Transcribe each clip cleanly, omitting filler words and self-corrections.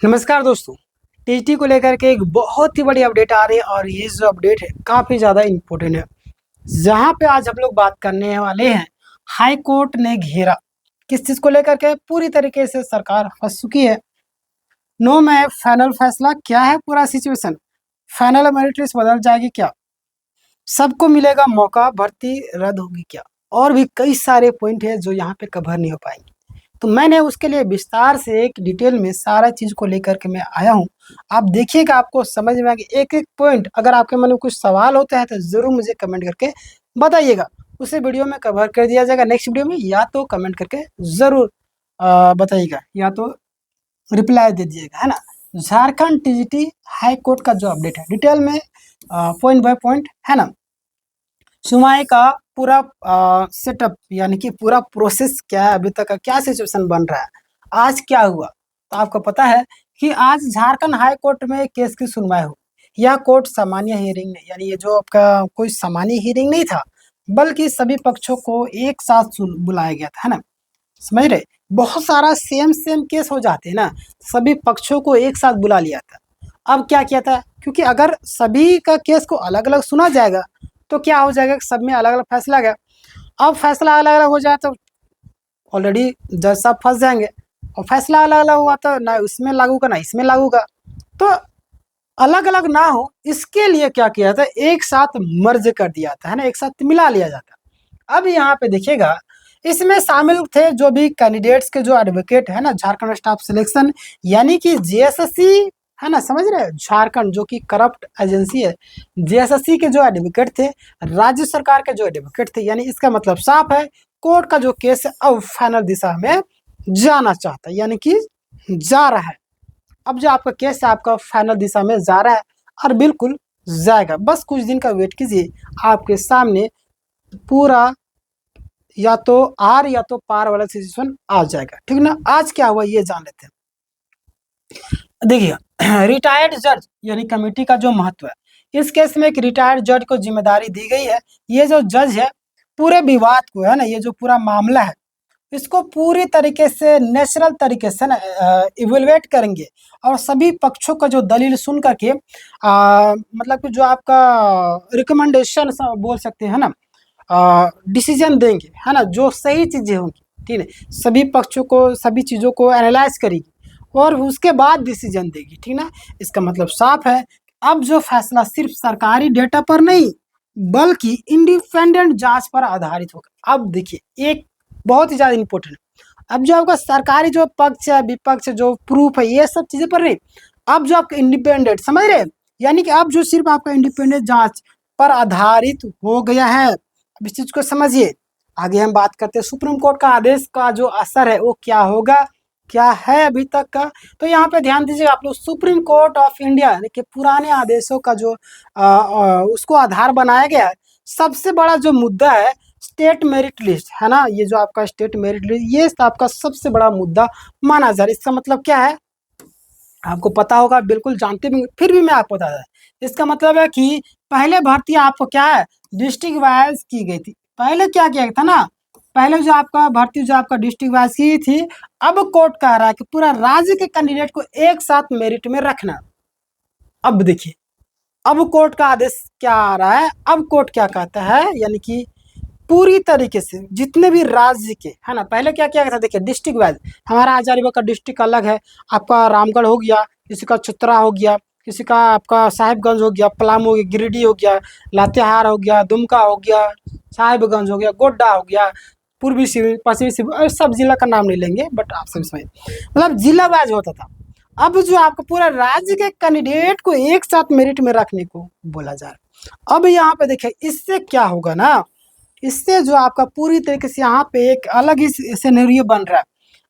नमस्कार दोस्तों। टीटी को लेकर के एक बहुत ही बड़ी अपडेट आ रही है और ये जो अपडेट है काफ़ी ज़्यादा इम्पोर्टेंट है। जहाँ पे आज हम लोग बात करने वाले हैं, हाई कोर्ट ने घेरा किस चीज़ को लेकर के पूरी तरीके से सरकार फंस चुकी है। नो में फाइनल फैसला क्या है, पूरा सिचुएशन फाइनल मेरिट लिस्ट बदल जाएगी क्या, सबको मिलेगा मौका, भर्ती रद्द होगी क्या, और भी कई सारे पॉइंट है जो यहाँ पे कवर नहीं हो पाएंगे। तो मैंने उसके लिए विस्तार से एक डिटेल में सारा चीज़ को लेकर के मैं आया हूँ। आप देखिएगा, आपको समझ में आएगा एक-एक पॉइंट। अगर आपके मन में कुछ सवाल होता है तो ज़रूर मुझे कमेंट करके बताइएगा, उसे वीडियो में कवर कर दिया जाएगा नेक्स्ट वीडियो में, या तो कमेंट करके ज़रूर बताइएगा या तो रिप्लाई दे दीजिएगा, है ना। झारखंड टीजीटी हाई कोर्ट का जो अपडेट है डिटेल में पॉइंट बाय पॉइंट, है ना। सुनवाई का पूरा सेटअप यानी कि पूरा प्रोसेस क्या है, अभी तक का क्या सिचुएशन बन रहा है, आज क्या हुआ। तो आपको पता है कि आज झारखंड हाई कोर्ट में केस की सुनवाई हो। यह कोर्ट सामान्य हियरिंग नहीं, यानी ये जो आपका कोई सामान्य हियरिंग नहीं था, बल्कि सभी पक्षों को एक साथ बुलाया गया था, है ना। समझ रहे, बहुत सारा सेम सेम केस हो जाते हैं ना, सभी पक्षों को एक साथ बुला लिया था। अब क्या किया था, क्योंकि अगर सभी का केस को अलग अलग सुना जाएगा तो क्या हो जाएगा, सब में अलग अलग फैसला गया। अब फैसला अलग अलग हो जाए तो ऑलरेडी जज साहब फंस जाएंगे, और फैसला अलग अलग हुआ तो ना उसमें लागू का ना इसमें लागू का, तो अलग अलग ना हो इसके लिए क्या किया था, एक साथ मर्ज कर दिया था, है ना, एक साथ मिला लिया जाता। अब यहाँ पे देखिएगा, इसमें शामिल थे जो भी कैंडिडेट्स के जो एडवोकेट है ना, झारखंड स्टाफ सिलेक्शन यानी कि जेएसएससी, है ना, समझ रहे हैं, झारखंड जो कि करप्ट एजेंसी है, जेएसएससी के जो एडवोकेट थे, राज्य सरकार के जो एडवोकेट थे, यानी इसका मतलब साफ है, कोर्ट का जो केस है अब फाइनल दिशा में जाना चाहता है, यानी कि जा रहा है। अब जो आपका केस है आपका फाइनल दिशा में जा रहा है और बिल्कुल जाएगा, बस कुछ दिन का वेट कीजिए, आपके सामने पूरा या तो आर या तो पार वाला सिचुएशन आ जाएगा, ठीक ना। आज क्या हुआ ये जान लेते हैं। देखिए, रिटायर्ड जज यानी कमेटी का जो महत्व है, इस केस में एक रिटायर्ड जज को जिम्मेदारी दी गई है। ये जो जज है पूरे विवाद को, है ना, ये जो पूरा मामला है इसको पूरी तरीके से नेचुरल तरीके से ना इवेलुएट करेंगे, और सभी पक्षों का जो दलील सुन करके मतलब कि जो आपका रिकमेंडेशन बोल सकते हैं ना, डिसीजन देंगे, है ना, जो सही चीज़ें होंगी, ठीक है, सभी पक्षों को सभी चीज़ों को एनालाइज करेगी और उसके बाद डिसीजन देगी, ठीक ना। इसका मतलब साफ है, अब जो फैसला सिर्फ सरकारी डेटा पर नहीं बल्कि इंडिपेंडेंट जांच पर आधारित होगा। अब देखिए, एक बहुत ही ज़्यादा इंपॉर्टेंट है, अब जो आपका सरकारी जो पक्ष है विपक्ष जो प्रूफ है ये सब चीज़ें पर नहीं, अब जो आपका इंडिपेंडेंट, समझ रहे हैं, यानी कि अब जो सिर्फ आपका इंडिपेंडेंट जांच पर आधारित हो गया है। अब इस चीज़ को समझिए, आगे हम बात करते हैं सुप्रीम कोर्ट का आदेश का जो असर है वो क्या होगा, क्या है अभी तक का। तो यहाँ पे ध्यान दीजिए आप लोग, सुप्रीम कोर्ट ऑफ इंडिया यानी कि पुराने आदेशों का जो उसको आधार बनाया गया है। सबसे बड़ा जो मुद्दा है स्टेट मेरिट लिस्ट, है ना, ये जो आपका स्टेट मेरिट लिस्ट ये आपका सबसे बड़ा मुद्दा माना जा रहा है। इसका मतलब क्या है आपको पता होगा, बिल्कुल जानते भी, फिर भी मैं आपको बता दें। इसका मतलब है कि पहले भर्ती आपको क्या है डिस्ट्रिक्ट वाइज की गई थी, पहले क्या किया था ना, पहले जो आपका भर्ती जो आपका डिस्ट्रिक्ट वाइज की थी, अब कोर्ट कह रहा है कि पूरा राज्य के कैंडिडेट को एक साथ मेरिट में रखना। अब देखिए, अब कोर्ट का आदेश क्या आ रहा है, अब कोर्ट क्या कहता है, यानी कि पूरी तरीके से जितने भी राज्य के, है ना, पहले क्या किया गया था, देखिए डिस्ट्रिक्ट वाइज, हमारा हजारीबाग का डिस्ट्रिक्ट अलग है, आपका रामगढ़ हो गया, किसी का चतरा हो गया, किसी का आपका साहिबगंज हो गया, पलामू हो गया, गिरिडीह हो गया, लातेहार हो गया, दुमका हो गया, साहिबगंज हो गया, गोड्डा हो गया, पूर्वी सिविल, पश्चिमी सिविल, सब जिला का नाम नहीं लेंगे बट आप सब समझ, मतलब जिला वाइज होता था। अब जो आपको पूरा राज्य के कैंडिडेट को एक साथ मेरिट में रखने को बोला जा रहा है। अब यहाँ पे देखिए इससे क्या होगा ना, इससे जो आपका पूरी तरीके से यहाँ पे एक अलग ही सिनेरियो बन रहा है।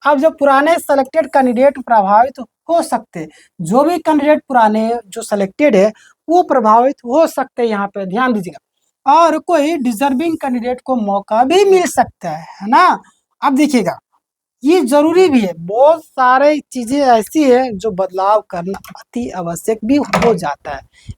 अब जो पुराने सेलेक्टेड कैंडिडेट प्रभावित हो सकते, जो भी कैंडिडेट पुराने जो सेलेक्टेड है वो प्रभावित हो सकते हैं, यहाँ पे ध्यान दीजिएगा, और कोई डिजर्विंग कैंडिडेट को मौका भी मिल सकता है ना। अब देखिएगा ये जरूरी भी है, बहुत सारे चीजें ऐसी है जो बदलाव करना अति आवश्यक भी हो जाता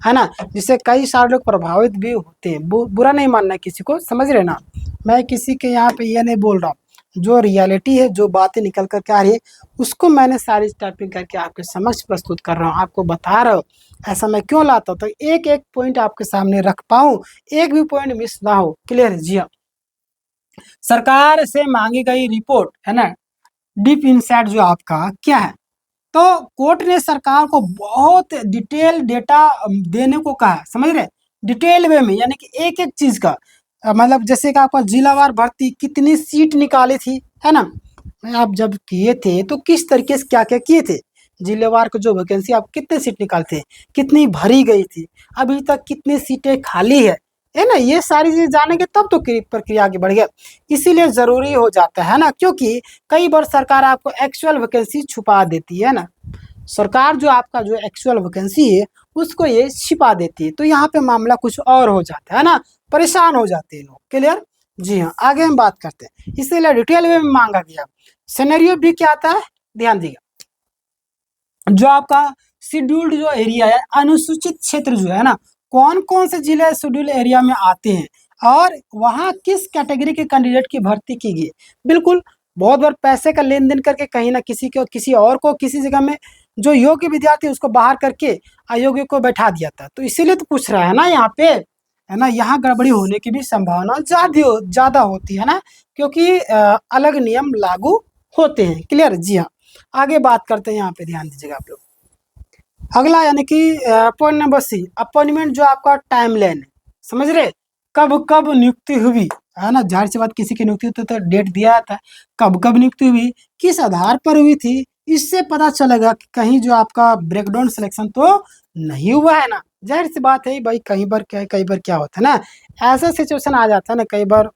है ना, जिससे कई सारे लोग प्रभावित भी होते हैं। बुरा नहीं मानना किसी को, समझ रहे ना, मैं किसी के यहाँ पे ये नहीं बोल रहा हूँ, जो रियलिटी है, जो बातें निकल कर के आ रही है, उसको मैंने सारी टाइपिंग करके आपके समक्ष प्रस्तुत कर रहा हूँ, आपको बता रहा हूँ। ऐसा मैं क्यों लाता हूँ, तो एक एक पॉइंट आपके सामने रख पाऊँ, एक भी पॉइंट मिस ना हो। क्लियर है? जी हाँ। सरकार से मांगी गई रिपोर्ट है ना, डीप इनसाइट जो आपका क्या है, तो कोर्ट ने सरकार को बहुत डिटेल डेटा देने को कहा है, समझ रहे? डिटेल वे में, यानी कि एक एक चीज का मतलब जैसे कि आपका जिलावार भर्ती कितनी सीट निकाली थी, है ना, आप जब किए थे तो किस तरीके से क्या क्या किए थे, जिलेवार को जो वैकेंसी आप कितने सीट निकालते, कितनी भरी गई थी, अभी तक कितनी सीटें खाली है ना, ये सारी चीज जानेंगे तब तो प्रक्रिया आगे बढ़ गया। इसीलिए जरूरी हो जाता है ना, क्योंकि कई बार सरकार आपको एक्चुअल वैकेंसी छुपा देती है ना, सरकार जो आपका जो एक्चुअल वैकेंसी है उसको ये छिपा देती है, तो यहाँ पे मामला कुछ और हो जाता है ना, परेशान हो जाते हैं लोग। क्लियर? जी हाँ, आगे हम बात करते हैं। इसीलिए डिटेल में मांगा गया। सिनेरियो भी क्या आता है, ध्यान दीजिएगा, जो आपका शेड्यूल्ड जो एरिया है, अनुसूचित क्षेत्र जो है ना, कौन कौन से जिले शेड्यूल एरिया में आते हैं और वहाँ किस कैटेगरी के कैंडिडेट की भर्ती की गई। बिल्कुल, बहुत बार पैसे का लेन देन करके कहीं ना किसी को, किसी और को, किसी जगह में जो योग्य विद्यार्थी उसको बाहर करके अयोग्य को बैठा दिया था, तो इसीलिए तो पूछ रहा है ना यहाँ पे, है ना, यहाँ गड़बड़ी होने की भी संभावना ज्यादा होती है ना, क्योंकि अलग नियम लागू होते हैं। क्लियर? जी हाँ, आगे बात करते हैं, यहाँ पे ध्यान दीजिएगा आप लोग। अगला यानी कि पॉइंट नंबर सी, अपॉइंटमेंट जो आपका टाइम लाइन है, समझ रहे, कब कब नियुक्ति हुई, है ना, जाहिर सी बात, किसी की नियुक्ति होती तो डेट दिया था, कब कब नियुक्ति हुई, किस आधार पर हुई थी, इससे पता चलेगा कि कहीं जो आपका ब्रेकडाउन सिलेक्शन तो नहीं हुआ है ना। जाहिर सी बात है भाई, कई बार क्या होता है ना, ऐसा सिचुएशन आ जाता है ना, कई बार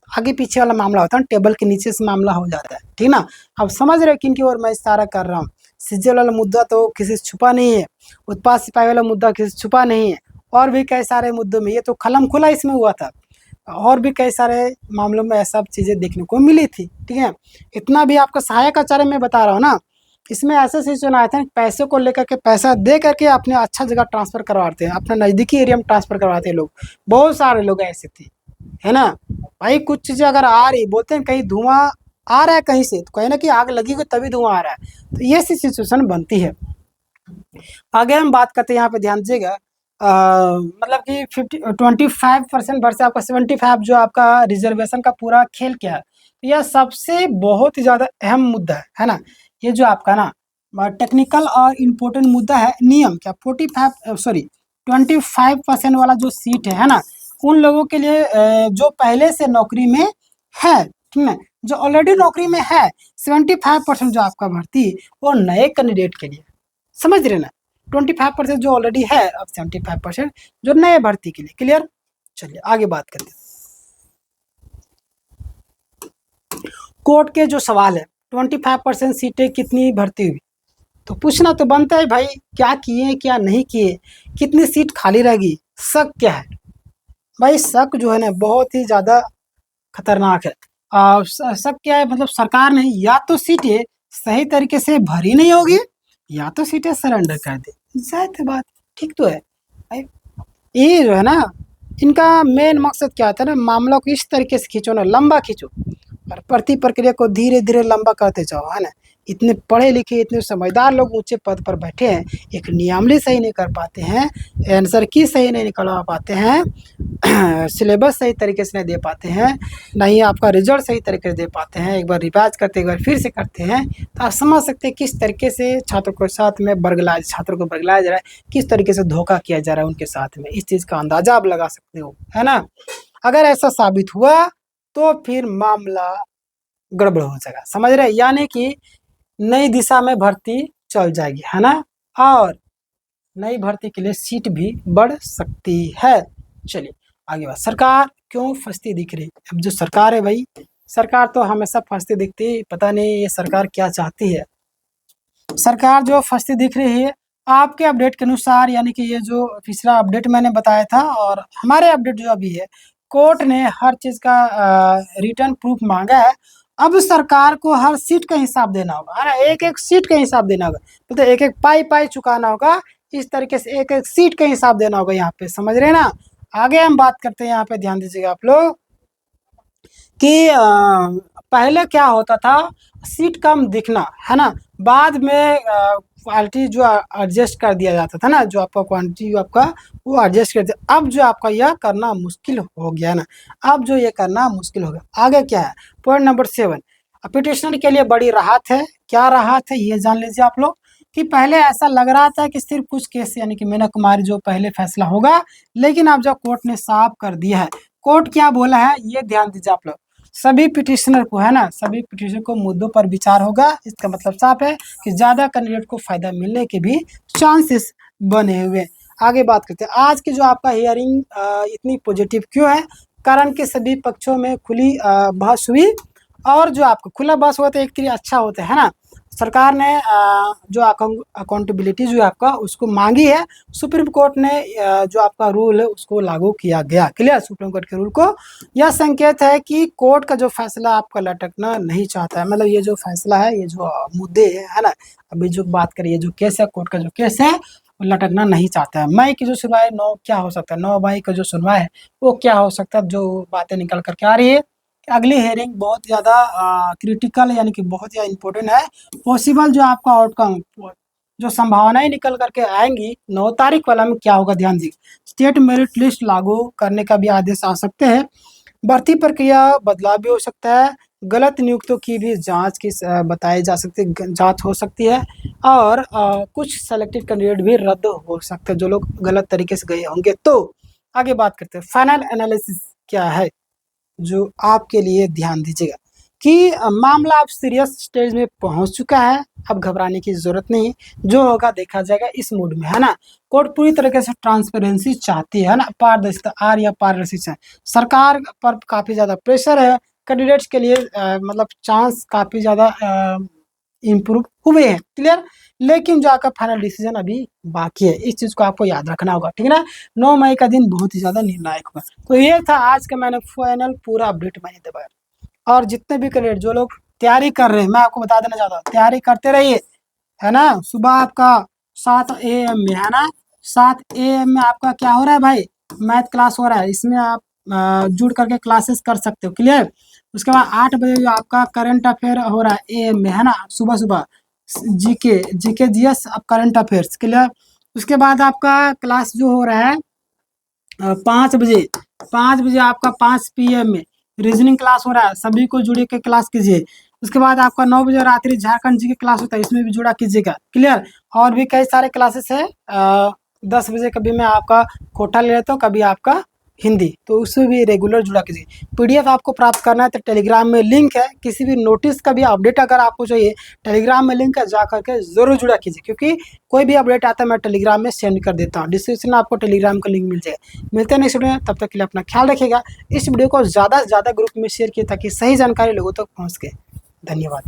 आगे पीछे वाला मामला होता है, टेबल के नीचे से मामला हो जाता है, ठीक ना। अब समझ रहे हो किन की ओर मैं इशारा कर रहा हूँ। सीजल वाला मुद्दा तो किसी से छुपा नहीं है, उत्पाद सिपाही वाला मुद्दा किसी से छुपा नहीं है, और भी कई सारे मुद्दों में ये तो खलम खुला इसमें हुआ था, और भी कई सारे मामलों में ऐसा चीज़ें देखने को मिली थी, ठीक है। इतना भी आपका सहायक आचार्य में बता रहा हूँ ना, इसमें ऐसे सिचुएशन आए थे, पैसे को लेकर के, पैसा दे करके अपने अच्छा जगह ट्रांसफर करवाते हैं, अपने नज़दीकी एरिया में ट्रांसफर करवाते हैं लोग, बहुत सारे लोग ऐसे थे, है ना। भाई कुछ चीजें अगर आ रही, बोलते हैं कहीं धुआं आ रहा है कहीं से, तो कहीं ना कहीं आग लगी हुई तभी धुआं आ रहा है, तो ये सी सिचुएशन बनती है। आगे हम बात करते हैं, यहाँ पे ध्यान दीजिएगा, मतलब कि 25% भर से आपका 75 जो आपका रिजर्वेशन का पूरा खेल क्या है, तो यह सबसे बहुत ही ज्यादा अहम मुद्दा है ना। ये जो आपका ना टेक्निकल और इम्पोर्टेंट मुद्दा है, नियम क्या 25% वाला जो सीट है ना, उन लोगों के लिए जो पहले से नौकरी में है, ठीक है, जो ऑलरेडी नौकरी में है, 75% जो आपका भर्ती, वो नए कैंडिडेट के लिए, समझ रहे ना, 25% जो ऑलरेडी है, अब 75% जो नए भर्ती के लिए। क्लियर? चलिए आगे बात करते हैं। कोर्ट के जो सवाल है, 25% सीटें कितनी भर्ती हुई, तो पूछना तो बनता है भाई, क्या किए क्या नहीं किए, कितनी सीट खाली रहेगी, शक क्या है। भाई शक जो है ना बहुत ही ज्यादा खतरनाक है। शक क्या है, मतलब सरकार ने या तो सीटें सही तरीके से भरी नहीं होगी, या तो सीटें सरेंडर कर दे, जाहिर बात, ठीक तो है भाई। ये जो है ना, इनका मेन मकसद क्या होता है ना, मामला को इस तरीके से खींचो ना, लंबा खींचो, और प्रति प्रक्रिया को धीरे धीरे लंबा करते जाओ, है ना। इतने पढ़े लिखे, इतने समझदार लोग ऊंचे पद पर बैठे हैं, एक नियमावली सही नहीं कर पाते हैं, आंसर की सही नहीं निकलवा पाते हैं, सिलेबस सही तरीके से नहीं दे पाते हैं, नहीं आपका रिजल्ट सही तरीके से दे पाते हैं, एक बार रिवाइज करते एक बार फिर से करते हैं, तो आप समझ सकते हैं किस तरीके से छात्रों के साथ में छात्रों को बरगलाया जा रहा है, किस तरीके से धोखा किया जा रहा है उनके साथ में, इस चीज़ का अंदाजा आप लगा सकते हो, है ना। अगर ऐसा साबित हुआ तो फिर मामला गड़बड़ हो जाएगा, समझ रहे, यानी कि नई दिशा में भर्ती चल जाएगी, है ना, और नई भर्ती के लिए सीट भी बढ़ सकती है। चलिए आगे बात, सरकार क्यों फंसती दिख रही, अब जो सरकार है भाई, सरकार तो हमेशा फंसती दिखती, पता नहीं ये सरकार क्या चाहती है। सरकार जो फंसती दिख रही है आपके अपडेट के अनुसार, यानी कि ये जो पिछला अपडेट मैंने बताया था और हमारे अपडेट जो अभी है, कोर्ट ने हर चीज का रिटर्न प्रूफ मांगा है। अब सरकार को हर सीट का हिसाब देना होगा, है ना, एक एक सीट का हिसाब देना होगा, तो एक एक पाई पाई चुकाना होगा, इस तरीके से एक एक सीट का हिसाब देना होगा, यहाँ पे समझ रहे हैं ना। आगे हम बात करते हैं, यहाँ पे ध्यान दीजिएगा आप लोग कि पहले क्या होता था, सीट कम दिखना, है ना, बाद में क्वालिटी जो एडजस्ट कर दिया जाता था ना, जो आपका क्वांटिटी जो आपका वो एडजस्ट कर दिया। अब जो आपका यह करना मुश्किल हो गया ना, अब जो ये करना मुश्किल हो गया। आगे क्या है, पॉइंट नंबर 7, पिटिशनर के लिए बड़ी राहत है। क्या राहत है ये जान लीजिए आप लोग, कि पहले ऐसा लग रहा था कि सिर्फ कुछ केस यानी कि मीना कुमारी जो पहले फैसला होगा, लेकिन अब जब कोर्ट ने साफ कर दिया है, कोर्ट क्या बोला है ये ध्यान दीजिए आप लोग, सभी पिटिशनर को, है ना, सभी पिटिशनर को मुद्दों पर विचार होगा। इसका मतलब साफ है कि ज़्यादा कैंडिडेट को फायदा मिलने के भी चांसेस बने हुए। आगे बात करते हैं, आज की जो आपका हियरिंग इतनी पॉजिटिव क्यों है, कारण कि सभी पक्षों में खुली बहस हुई, और जो आपका खुला बहस हुआ तो एक तरीके अच्छा होता है ना। सरकार ने जो अकाउंटेबिलिटी जो आपका उसको मांगी है, सुप्रीम कोर्ट ने जो आपका रूल है उसको लागू किया गया। क्लियर, सुप्रीम कोर्ट के रूल को यह संकेत है कि कोर्ट का जो फैसला आपका लटकना नहीं चाहता है। मतलब ये जो फैसला है, ये जो मुद्दे है ना, अभी जो बात करिए जो केस है, कोर्ट का जो केस है वो लटकना नहीं चाहता है। मई की जो सुनवाई 9 क्या हो सकता है, 9 मई का जो सुनवाई है वो क्या हो सकता है, जो बातें निकल करके आ रही है, अगली हेयरिंग बहुत ज़्यादा क्रिटिकल यानी कि बहुत ज़्यादा इम्पोर्टेंट है। पॉसिबल जो आपका आउटकम, जो संभावनाएं निकल करके आएंगी 9 तारीख वाला में क्या होगा ध्यान दीजिए। स्टेट मेरिट लिस्ट लागू करने का भी आदेश आ सकते हैं, भर्ती प्रक्रिया बदलाव भी हो सकता है, गलत नियुक्तों की भी जांच की बताई जा सकती है, जांच हो सकती है, और कुछ सेलेक्टेड कैंडिडेट भी रद्द हो सकते हैं जो लोग गलत तरीके से गए होंगे। तो आगे बात करते हैं, फाइनल एनालिसिस क्या है जो आपके लिए ध्यान दीजिएगा, कि मामला अब सीरियस स्टेज में पहुंच चुका है, अब घबराने की जरूरत नहीं, जो होगा देखा जाएगा इस मूड में, है ना। कोर्ट पूरी तरीके से ट्रांसपेरेंसी चाहती है ना, पारदर्शिता, आर या पारदर्शिता। सरकार पर काफी ज्यादा प्रेशर है, कैंडिडेट्स के लिए मतलब चांस काफी ज्यादा इम्प्रूव हुए हैं। क्लियर, लेकिन जो आपका फाइनल डिसीजन अभी बाकी है, इस चीज को आपको याद रखना होगा, ठीक है ना। 9 मई का दिन बहुत ही ज्यादा निर्णायक होगा। तो ये था आज का मैंने फाइनल पूरा अपडेट मैंने दबाया, और जितने भी कैंडिडेट जो लोग तैयारी कर रहे हैं, मैं आपको बता देना चाहता हूँ, तैयारी करते रहिए, है ना। सुबह आपका 7 AM में, है ना, 7 AM में आपका क्या हो रहा है भाई, मैथ क्लास हो रहा है, इसमें आप जुड़ करके क्लासेस कर सकते हो। क्लियर, उसके बाद 8 बजे जो आपका करंट अफेयर हो रहा है AM में, है ना, सुबह सुबह जीके जीएस अब करंट अफेयर्स। क्लियर, उसके बाद आपका क्लास जो हो रहा है 5 बजे, 5 बजे आपका 5 PM में रीजनिंग क्लास हो रहा है, सभी को जुड़े के क्लास कीजिए। उसके बाद आपका 9 बजे रात्रि झारखंड जी के क्लास होता है, इसमें भी जुड़ा कीजिएगा। क्लियर, और भी कई सारे क्लासेस है। 10 बजे कभी मैं आपका कोटा ले लेता हूँ, कभी आपका हिंदी, तो उसमें भी रेगुलर जुड़ा कीजिए। PDF आपको प्राप्त करना है तो टेलीग्राम में लिंक है, किसी भी नोटिस का भी अपडेट अगर आपको चाहिए, टेलीग्राम में लिंक है, जा करके जरूर जुड़ा कीजिए, क्योंकि कोई भी अपडेट आता है मैं टेलीग्राम में सेंड कर देता हूँ। डिस्क्रिप्शन में आपको टेलीग्राम का लिंक मिल जाएगा। मिलते हैं नेक्स्ट वीडियो में, तब तक के लिए अपना ख्याल रखिएगा। इस वीडियो को ज़्यादा से ज़्यादा ग्रुप में शेयर किए ताकि सही जानकारी लोगों तक पहुँच सके। धन्यवाद।